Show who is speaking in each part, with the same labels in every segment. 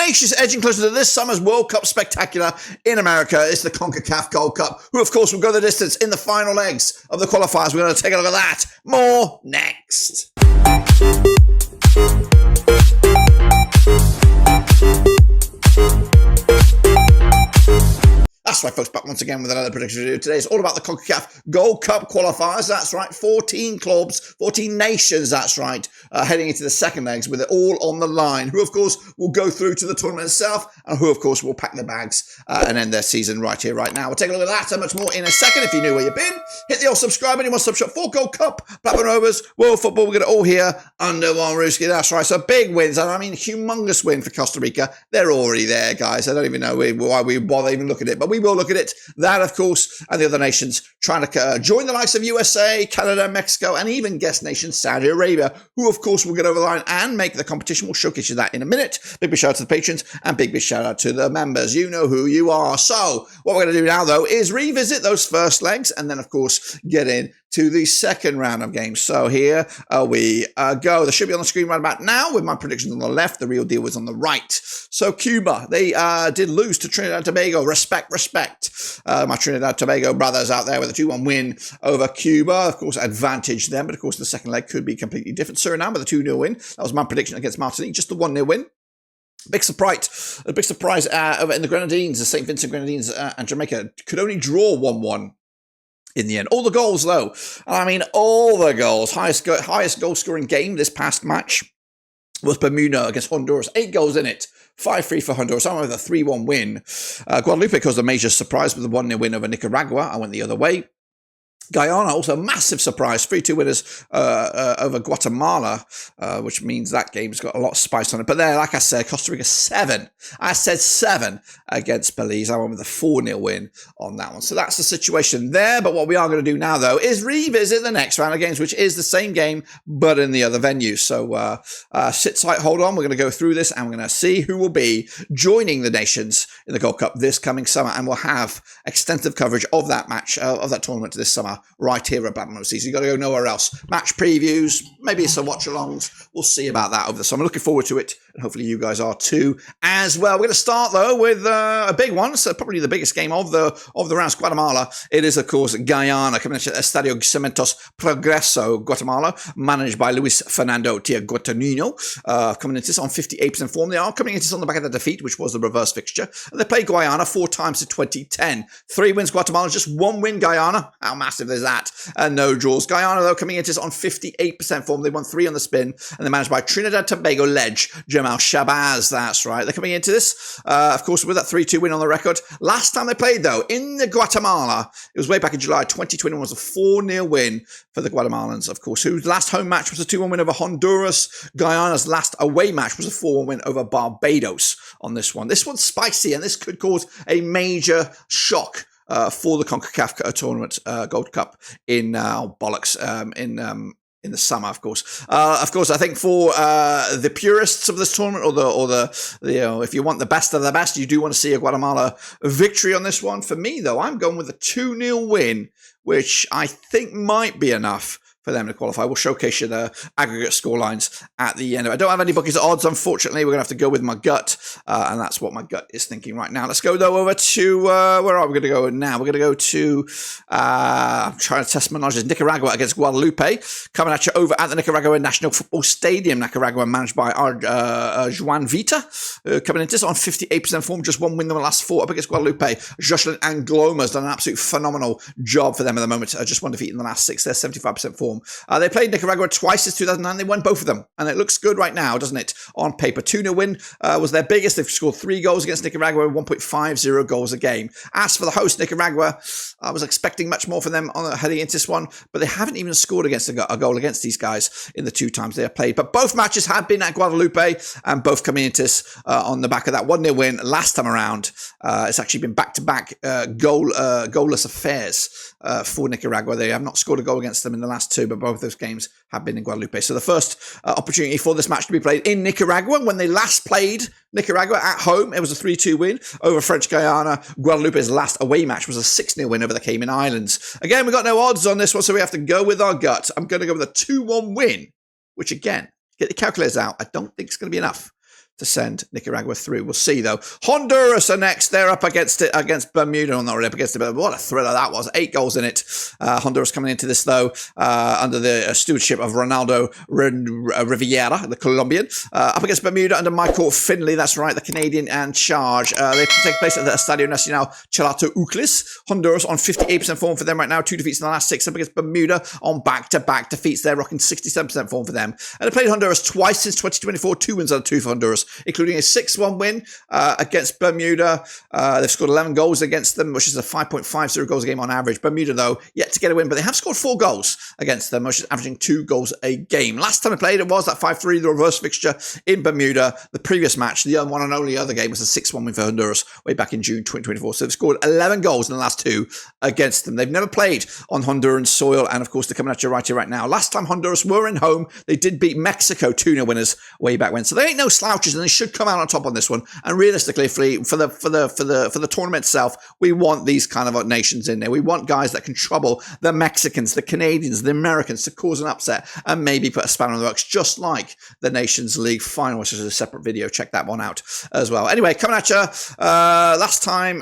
Speaker 1: nations edging closer to this summer's World Cup spectacular in America is the CONCACAF Gold Cup, who of course will go the distance in the final legs of the qualifiers. We're going to take a look at that. More next. That's right, folks, back once again with another prediction video. Today is all about the CONCACAF Gold Cup Qualifiers. That's right, 14 clubs, 14 nations, that's right, heading into the second legs with it all on the line, who, of course, will go through to the tournament itself and who, of course, will pack their bags and end their season right here, right now. We'll take a look at that and much more in a second. If you knew where you've been, hit the old subscribe button. You want to subscribe for Gold Cup, Blackburn Rovers, World Football. We're going to all here under one rooski. That's right, so big wins. I mean, humongous win for Costa Rica. They're already there, guys. I don't even know why we bother even looking at it, but we will look at it. That, of course, and the other nations trying to join the likes of USA, Canada, Mexico, and even guest nation Saudi Arabia, who, of course, will get over the line and make the competition. We'll showcase you that in a minute. Big shout out to the patrons and big shout out to the members. You know who you are. So what we're going to do now, though, is revisit those first legs and then, of course, get in to the second round of games. So here we go. They should be on the screen right about now with my predictions on the left. The real deal was on the right. So Cuba, they did lose to Trinidad and Tobago. Respect. My Trinidad and Tobago brothers out there with a 2-1 win over Cuba. Of course, advantage them. But, of course, the second leg could be completely different. Suriname with a 2-0 win. That was my prediction against Martinique. Just the 1-0 win. Big surprise over in the Grenadines. The St. Vincent Grenadines and Jamaica could only draw 1-1. In the end. All the goals, though. I mean, all the goals. Highest goal-scoring game this past match was Bermuda against Honduras. 8 goals in it. 5-3 for Honduras. I went with a 3-1 win. Guadeloupe caused a major surprise with a 1-0 win over Nicaragua. I went the other way. Guyana, also a massive surprise, 3-2 winners over Guatemala, which means that game's got a lot of spice on it. But there, like I said, Costa Rica 7. I said 7 against Belize. I went with a 4-0 win on that one. So that's the situation there. But what we are going to do now, though, is revisit the next round of games, which is the same game, but in the other venue. So sit tight, hold on. We're going to go through this and we're going to see who will be joining the nations in the Gold Cup this coming summer. And we'll have extensive coverage of that match, of that tournament this summer, right here at Blackburn Rovers. You've got to go nowhere else. Match previews, maybe some watch-alongs. We'll see about that over the summer. Looking forward to it, and hopefully you guys are too as well. We're going to start, though, with a big one. So probably the biggest game of the rounds, Guatemala. It is, of course, Guyana, coming into Estadio Cementos Progreso, Guatemala, managed by Luis Fernando Tiaguetanino, coming into this on 58% form. They are coming into this on the back of the defeat, which was the reverse fixture. And they played Guyana 4 times in 2010. 3 wins Guatemala, just 1 win Guyana. How massive is that? And no draws. Guyana, though, coming into this on 58% form. They won 3 on the spin, and they're managed by Trinidad Tobago ledge Jamal Shabazz. That's right. They're coming into this, of course, with that 3-2 win on the record. Last time they played, though, in the Guatemala, it was way back in July 2021, was a 4-0 win for the Guatemalans, of course, whose last home match was a 2-1 win over Honduras. Guyana's last away match was a 4-1 win over Barbados on this one. This one's spicy, and this could cause a major shock for the CONCACAF tournament, Gold Cup in in the summer, of course. I think for the purists of this tournament, or the if you want the best of the best, you do want to see a Guatemala victory on this one. For me, though, I'm going with a 2-0 win, which I think might be enough for them to qualify. We'll showcase you the aggregate scorelines at the end of it. I don't have any bookies odds, unfortunately. We're going to have to go with my gut, and that's what my gut is thinking right now. Let's go, though, over to, where are we going to go now? We're going to go to, I'm trying to test my knowledge, Nicaragua against Guadeloupe, coming at you over at the Nicaragua National Football Stadium. Nicaragua managed by Juan Vita, coming into this on 58% form, just 1 win in the last 4 up against Guadeloupe. Jocelyn Angloma's done an absolute phenomenal job for them at the moment. Just 1 defeat in the last 6. They're 75% form. They played Nicaragua twice since 2009. They won both of them, and it looks good right now, doesn't it? On paper, 2-0 win was their biggest. They've scored 3 goals against Nicaragua, 1.50 goals a game. As for the host, Nicaragua, I was expecting much more from them heading into this one, but they haven't even scored against a goal against these guys in the 2 times they have played. But both matches have been at Guadeloupe, and both coming into this on the back of that 1-0 win last time around. It's actually been back-to-back goalless affairs for Nicaragua. They have not scored a goal against them in the last 2, but both those games have been in Guadeloupe. So the first opportunity for this match to be played in Nicaragua. When they last played Nicaragua at home, it was a 3-2 win over French Guyana. Guadeloupe's last away match was a 6-0 win over the Cayman Islands. Again, we got no odds on this one, so we have to go with our gut. I'm going to go with a 2-1 win, which again, get the calculators out. I don't think it's going to be enough to send Nicaragua through. We'll see, though. Honduras are next. They're up against Bermuda. Well, not really up against it, but what a thriller that was. 8 goals in it. Honduras coming into this, though, under the stewardship of Ronaldo Riviera, the Colombian. Up against Bermuda under Michael Finley. That's right, the Canadian in charge. They take place at the Estadio Nacional Chalato Uclis. Honduras on 58% form for them right now. 2 defeats in the last 6. Up against Bermuda on back-to-back defeats. They're rocking 67% form for them. And they played Honduras twice since 2024. 2 wins out of 2 for Honduras, including a 6-1 win against Bermuda. They've scored 11 goals against them, which is a 5.50 goals a game on average. Bermuda, though, yet to get a win, but they have scored 4 goals against them, which is averaging 2 goals a game. Last time they played, it was that 5-3, the reverse fixture in Bermuda. The previous match, the one and only other game, was a 6-1 win for Honduras way back in June 2024. So they've scored 11 goals in the last 2 against them. They've never played on Honduran soil, and of course, they're coming at you right here, right now. Last time Honduras were in home, they did beat Mexico 2-0 winners way back when. So they ain't no slouches, and they should come out on top on this one. And realistically, for the tournament itself, we want these kind of nations in there. We want guys that can trouble the Mexicans, the Canadians, the Americans to cause an upset and maybe put a spanner in the works, just like the Nations League final, which is a separate video. Check that one out as well. Anyway, coming at you. Last time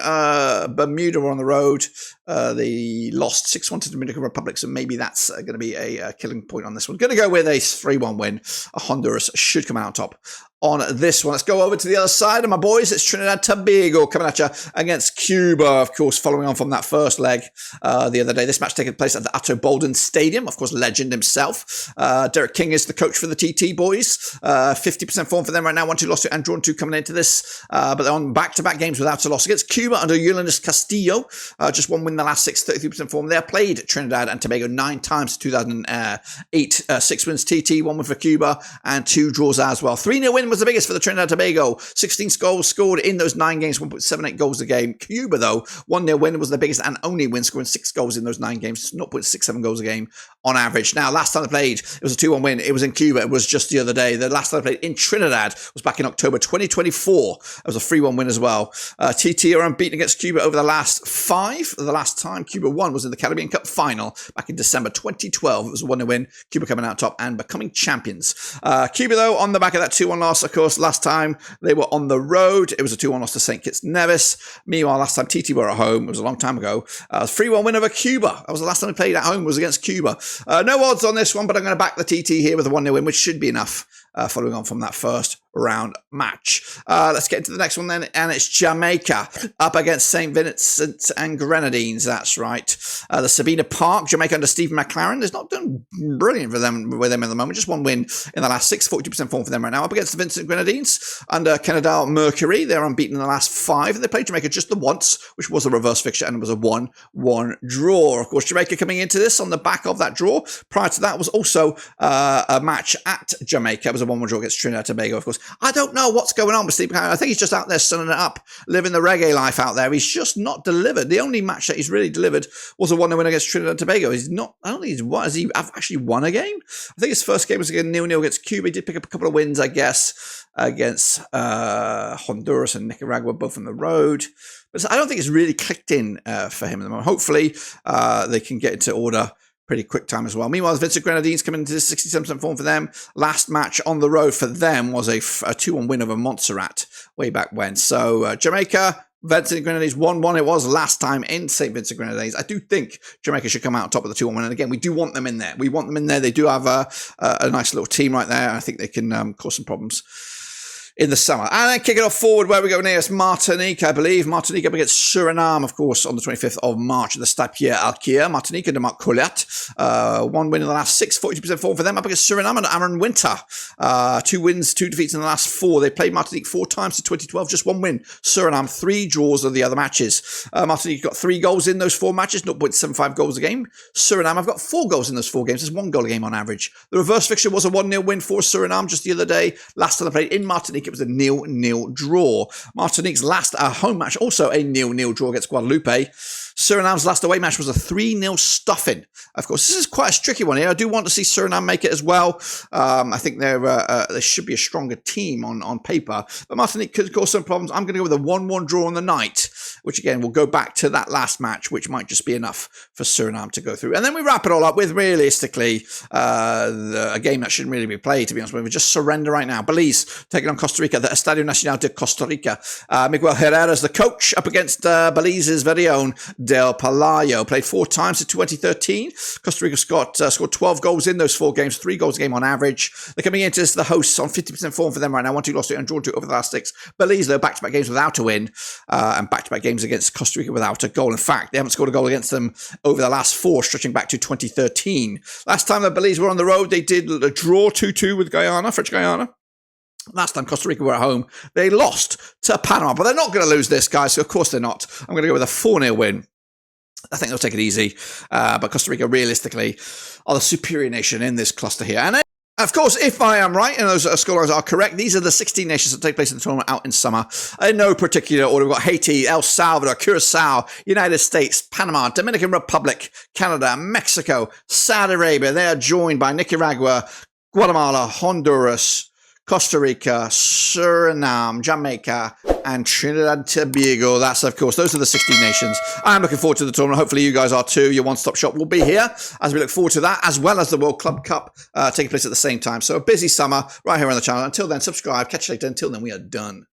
Speaker 1: Bermuda were on the road. They lost 6-1 to the Dominican Republic, so maybe that's going to be a killing point on this one. Going to go with a 3-1 win. Honduras should come out on top on this one. Let's go over to the other side of my boys. It's Trinidad Tobago coming at you against Cuba, of course, following on from that first leg the other day. This match taking place at the Atto Bolden Stadium. Of course, legend himself. Derek King is the coach for the TT boys. 50% form for them right now. 1-2 loss to and drawn 2 coming into this. But they're on back-to-back games without a loss against Cuba under Yulinis Castillo. Just 1 win in the last 6, 33% form. They have played Trinidad and Tobago 9 times in 2008. 6 wins TT, 1 win for Cuba, and 2 draws as well. 3-0 win was the biggest for the Trinidad Tobago. 16 goals scored in those 9 games, 1.78 goals a game. Cuba, though, 1-0 win was the biggest and only win, scoring 6 goals in those 9 games, 0.67 goals a game on average. Now, last time they played, it was a 2-1 win. It was in Cuba. It was just the other day. The last time they played in Trinidad was back in October 2024. It was a 3-1 win as well. TT are unbeaten against Cuba over the last 5. The last time Cuba won was in the Caribbean Cup final back in December 2012. It was a 1-0 win. Cuba coming out top and becoming champions. Cuba, though, on the back of that 2-1 loss, of course, last time they were on the road, it was a 2-1 loss to St. Kitts Nevis. Meanwhile, last time TT were at home, it was a long time ago, 3-1 win over Cuba. That was the last time they played at home, was against Cuba. No odds on this one, but I'm going to back the TT here with a 1-0 win, which should be enough following on from that first round match. Let's get into the next one then, and it's Jamaica up against St. Vincent and Grenadines. That's right. The Sabina Park, Jamaica under Stephen McLaren is not doing brilliant for them with them at the moment. Just 1 win in the last 6, 42% form for them right now. Up against the Vincent Grenadines under Canada Mercury. They're unbeaten in the last 5, and they played Jamaica just the once, which was a reverse fixture, and it was a 1-1 draw. Of course, Jamaica coming into this on the back of that draw. Prior to that was also a match at Jamaica. It was a 1-1 draw against Trinidad Tobago, of course. I don't know what's going on with Steve McLaren. I think he's just out there sunning it up, living the reggae life out there. He's just not delivered. The only match that he's really delivered was a 1-0 win against Trinidad Tobago. He's not, I don't think he's won. Has he actually won a game? I think his first game was against 0-0 against Cuba. He did pick up a couple of wins, I guess, against Honduras and Nicaragua, both on the road. But I don't think it's really clicked in for him at the moment. Hopefully, they can get into order pretty quick time as well. Meanwhile, the Vincent Grenadines coming into this 67% form for them. Last match on the road for them was a 2-1 win over Montserrat way back when. So Jamaica, Vincent Grenadines 1-1 it was last time in St. Vincent Grenadines. I do think Jamaica should come out on top of the 2-1 win. And again, we do want them in there. We want them in there. They do have a nice little team right there. I think they can cause some problems in the summer. And then kick it off forward where we go near. It's Martinique, I believe. Martinique up against Suriname, of course, on the 25th of March at the Stade Pierre-Alquier. Martinique under Marc Collat. 1 win in the last 6, 42% form for them. Up against Suriname under Aaron Winter. 2 wins, 2 defeats in the last 4. They played Martinique 4 times in 2012. Just 1 win. Suriname, 3 draws of the other matches. Martinique got 3 goals in those 4 matches, 0.75 goals a game. Suriname have got 4 goals in those 4 games. There's 1 goal a game on average. The reverse fixture was a 1-0 win for Suriname just the other day. Last time they played in Martinique, it was a 0-0 draw. Martinique's last home match, also a 0-0 draw against Guadeloupe. Suriname's last away match was a 3-0 stuffing. Of course, this is quite a tricky one here. I do want to see Suriname make it as well. I think they should be a stronger team on paper. But Martinique could cause some problems. I'm going to go with a 1-1 draw on the night which again, we'll go back to that last match, which might just be enough for Suriname to go through. And then we wrap it all up with, realistically, a game that shouldn't really be played, to be honest with you. We just surrender right now. Belize taking on Costa Rica, the Estadio Nacional de Costa Rica. Miguel Herrera's the coach up against Belize's very own Del Palayo. Played 4 times in 2013. Costa Rica scored 12 goals in those 4 games, 3 goals a game on average. They're coming into this, the hosts, on 50% form for them right now. 1-2 lost 2 and drawn 2 over the last 6. Belize, though, back-to-back games without a win, and back-to-back games against Costa Rica without a goal. In fact, they haven't scored a goal against them over the last 4, stretching back to 2013. Last time that Belize were on the road, they did a draw 2-2 with Guyana, French Guyana. Last time Costa Rica were at home, they lost to Panama. But they're not going to lose this, guys, so of course they're not. I'm going to go with a 4-0 win. I think they'll take it easy. But Costa Rica, realistically, are the superior nation in this cluster here. And of course, if I am right, and those scorelines are correct, these are the 16 nations that take place in the tournament out in summer. In no particular order, we've got Haiti, El Salvador, Curacao, United States, Panama, Dominican Republic, Canada, Mexico, Saudi Arabia. They are joined by Nicaragua, Guatemala, Honduras, Costa Rica, Suriname, Jamaica, and Trinidad and Tobago. That's, of course, those are the 16 nations. I'm looking forward to the tournament. Hopefully you guys are too. Your one-stop shop will be here as we look forward to that, as well as the World Club Cup taking place at the same time. So a busy summer right here on the channel. Until then, subscribe. Catch you later. Until then, we are done.